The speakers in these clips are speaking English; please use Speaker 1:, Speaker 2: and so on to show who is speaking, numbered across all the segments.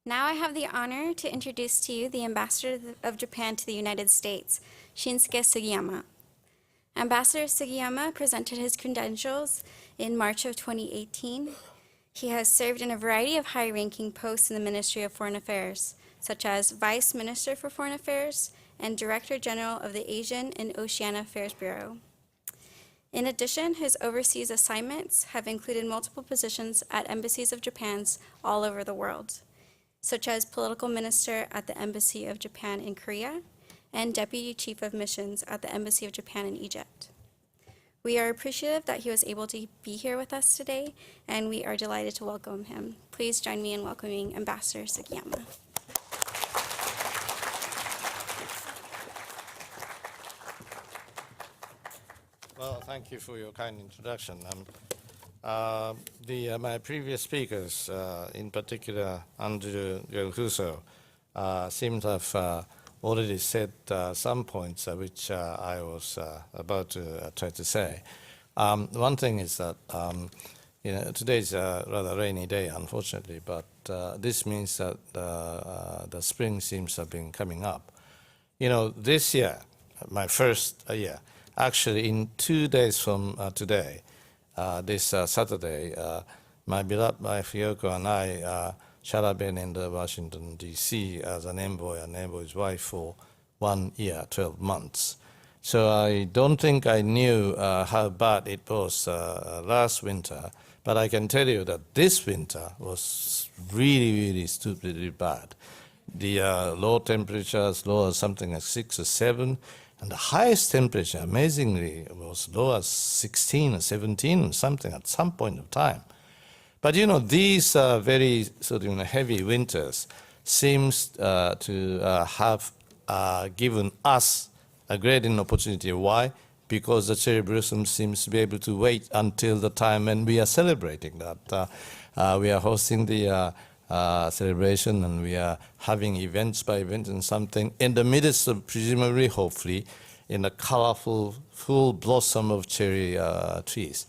Speaker 1: Now I have the honor to introduce to you the Ambassador of Japan to the United States, Shinsuke Sugiyama. Ambassador Sugiyama presented his credentials in March of 2018. He has served in a variety of high-ranking posts in the Ministry of Foreign Affairs, such as Vice Minister for Foreign Affairs and Director General of the Asian and Oceania Affairs Bureau. In addition, his overseas assignments have included multiple positions at embassies of Japan's all over the world, such as Political Minister at the Embassy of Japan in Korea and Deputy Chief of Missions at the Embassy of Japan in Egypt. We are appreciative that he was able to be here with us today, and we are delighted to welcome him. Please join me in welcoming Ambassador Sugiyama.
Speaker 2: Well, thank you for your kind introduction. My previous speakers, in particular Andrew Gelhuso, seem to have already said some points which I was about to try to say. One thing is that today is a rather rainy day, unfortunately, but this means that the spring seems to have been coming up. This year, my first year, actually, in 2 days from today, this Saturday, my beloved wife Yoko and I shall have been in the Washington, D.C. as an envoy and envoy's wife for 1 year, 12 months. So I don't think I knew how bad it was last winter, but I can tell you that this winter was really, really stupidly bad. The low temperature as low as something like 6 or 7, and the highest temperature, amazingly, was low as 16 or 17 or something at some point of time. But these very sort of heavy winters seems to have given us a great opportunity. Why? Because the cherry blossom seems to be able to wait until the time when we are celebrating that. We are hosting the celebration, and we are having events by events and something in the midst of, presumably, hopefully, in a colorful, full blossom of cherry trees.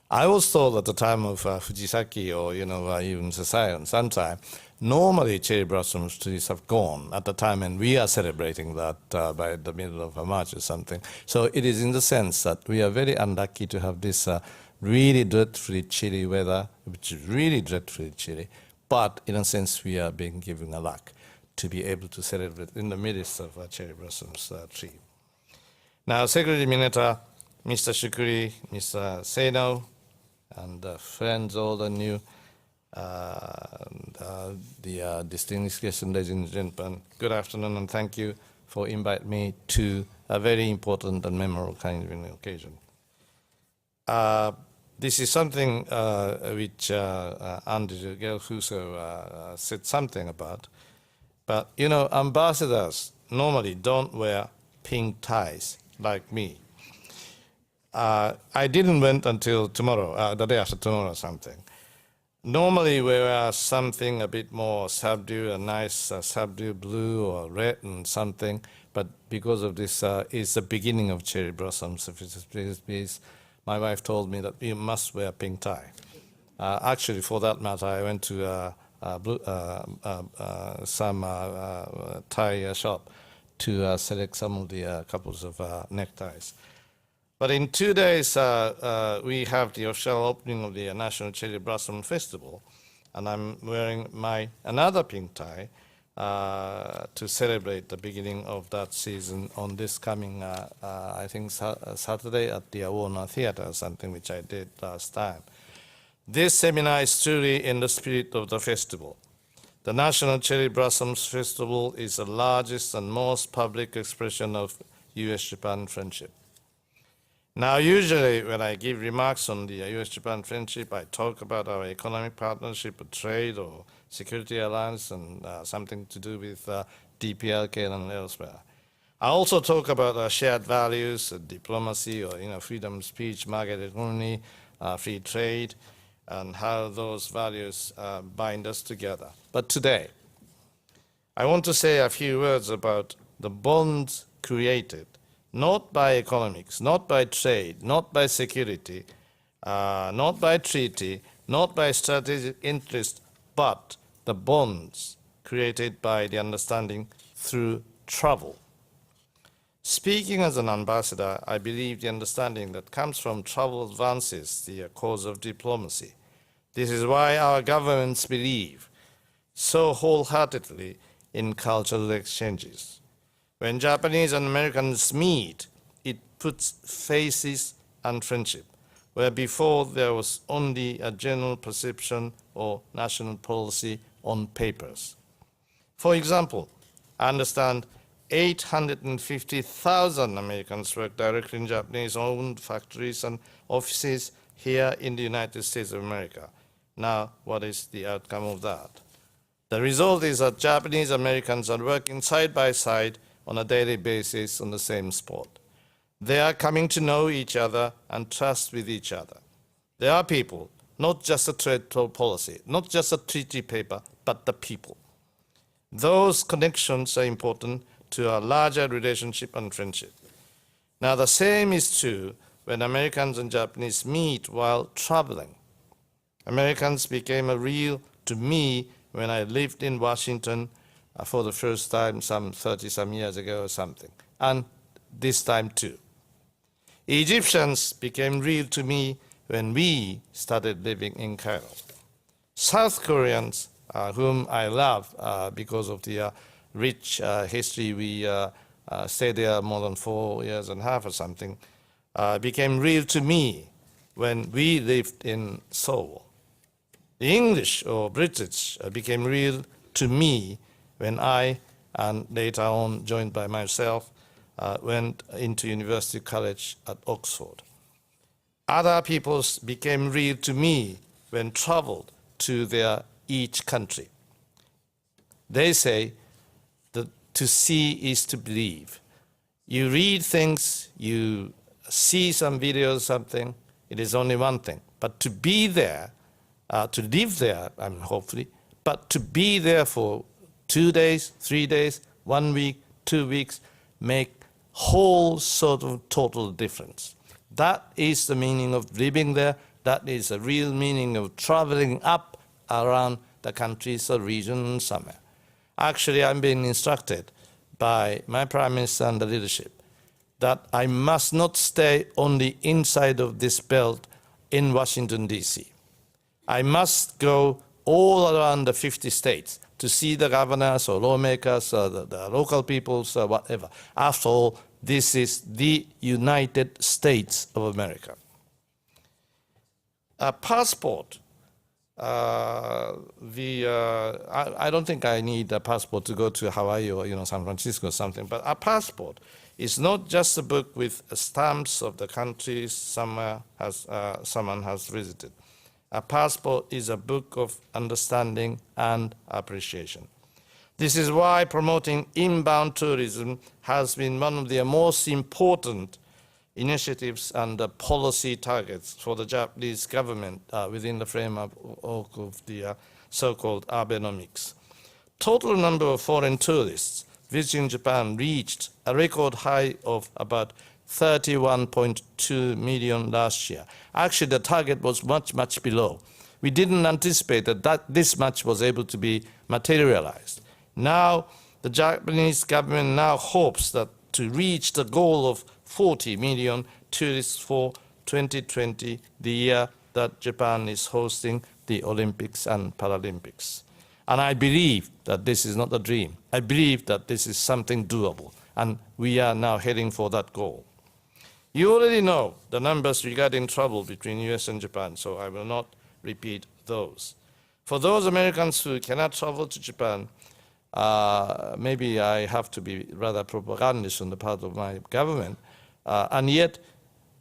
Speaker 2: I was told at the time of Fujisaki or even Sasayon sometime, normally cherry blossom trees have gone at the time, and we are celebrating that by the middle of March or something. So it is in the sense that we are very unlucky to have this really dreadfully chilly weather, which is really dreadfully chilly. But in a sense, we are being given a luck to be able to celebrate in the midst of a cherry blossoms tree. Now, Secretary Mineta, Mr. Shukuri, Mr. Seino, and friends, all the new, the distinguished guests and ladies and gentlemen, good afternoon, and thank you for inviting me to a very important and memorable kind of an occasion. This is something which Andrew Gelhuso said something about. But, ambassadors normally don't wear pink ties like me. I didn't went until tomorrow, the day after tomorrow or something. Normally we wear something a bit more subdued, a nice subdued blue or red and something. But because of this, it's the beginning of cherry blossoms. My wife told me that you must wear a pink tie. Actually, for that matter, I went to some tie shop to select some of the couples of neckties. But in 2 days, we have the official opening of the National Cherry Blossom Festival, and I'm wearing another pink tie to celebrate the beginning of that season on this coming, I think, Saturday at the Warner Theatre, something which I did last time. This seminar is truly in the spirit of the festival. The National Cherry Blossoms Festival is the largest and most public expression of U.S.-Japan friendship. Now, usually when I give remarks on the U.S.-Japan friendship, I talk about our economic partnership, or trade, or security alliance, and something to do with DPRK and elsewhere. I also talk about shared values, diplomacy, or freedom of speech, market economy, free trade, and how those values bind us together. But today, I want to say a few words about the bonds created, not by economics, not by trade, not by security, not by treaty, not by strategic interest, but the bonds created by the understanding through travel. Speaking as an ambassador, I believe the understanding that comes from travel advances the cause of diplomacy. This is why our governments believe so wholeheartedly in cultural exchanges. When Japanese and Americans meet, it puts faces and friendship, where before there was only a general perception or national policy on papers. For example, I understand 850,000 Americans work directly in Japanese-owned factories and offices here in the United States of America. Now, what is the outcome of that? The result is that Japanese Americans are working side by side on a daily basis on the same spot. They are coming to know each other and trust with each other. They are people, not just a trade policy, not just a treaty paper, but the people. Those connections are important to a larger relationship and friendship. Now, the same is true when Americans and Japanese meet while traveling. Americans became real to me when I lived in Washington for the first time some 30-some years ago or something, and this time too. Egyptians became real to me when we started living in Cairo. South Koreans, whom I love because of the rich history, we stayed there more than 4.5 years or something, became real to me when we lived in Seoul. The English or British became real to me when I, and later on joined by myself, went into University College at Oxford. Other peoples became real to me when traveled to their each country. They say that to see is to believe. You read things, you see some videos, something, it is only one thing. But to be there, to live there, I mean, hopefully, but to be there for 2 days, 3 days, 1 week, 2 weeks, make whole sort of total difference. That is the meaning of living there. That is the real meaning of traveling up around the countries or region somewhere. Actually, I'm being instructed by my Prime Minister and the leadership that I must not stay only inside of this belt in Washington, D.C. I must go all around the 50 states to see the governors or lawmakers or the local peoples or whatever. After all, this is the United States of America. A passport. I don't think I need a passport to go to Hawaii or San Francisco or something, but a passport is not just a book with stamps of the countries someone has visited. A passport is a book of understanding and appreciation. This is why promoting inbound tourism has been one of the most important initiatives and policy targets for the Japanese government within the framework of the so-called Abenomics. Total number of foreign tourists visiting Japan reached a record high of about 31.2 million last year. Actually, the target was much, much below. We didn't anticipate that this much was able to be materialized. Now, the Japanese government now hopes that to reach the goal of 40 million tourists for 2020, the year that Japan is hosting the Olympics and Paralympics. And I believe that this is not a dream. I believe that this is something doable, and we are now heading for that goal. You already know the numbers regarding travel between US and Japan, so I will not repeat those. For those Americans who cannot travel to Japan, maybe I have to be rather propagandist on the part of my government, and yet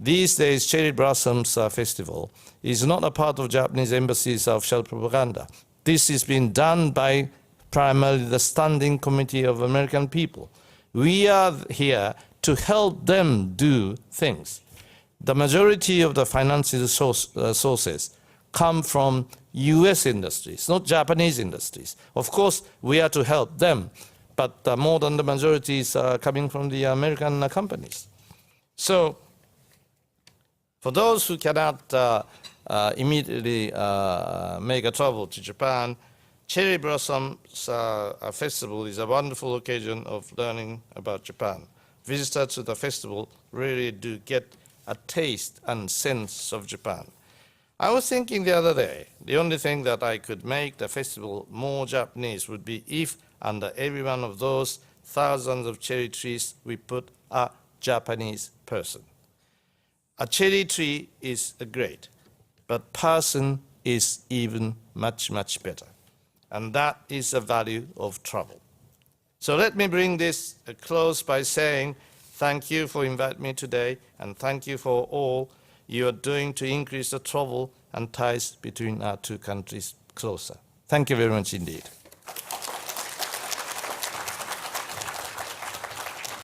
Speaker 2: these days Cherry Blossoms Festival is not a part of Japanese embassy's official propaganda. This is being done by primarily the Standing Committee of American people. We are here to help them do things. The majority of the financial sources come from US industries, not Japanese industries. Of course, we are to help them, but more than the majority is coming from the American companies. So, for those who cannot immediately make a travel to Japan, Cherry Blossoms Festival is a wonderful occasion of learning about Japan. Visitors to the festival really do get a taste and sense of Japan. I was thinking the other day, the only thing that I could make the festival more Japanese would be if under every one of those thousands of cherry trees we put a Japanese person. A cherry tree is great, but person is even much, much better. And that is the value of travel. So let me bring this close by saying thank you for inviting me today, and thank you for all you are doing to increase the travel and ties between our two countries closer. Thank you very much indeed.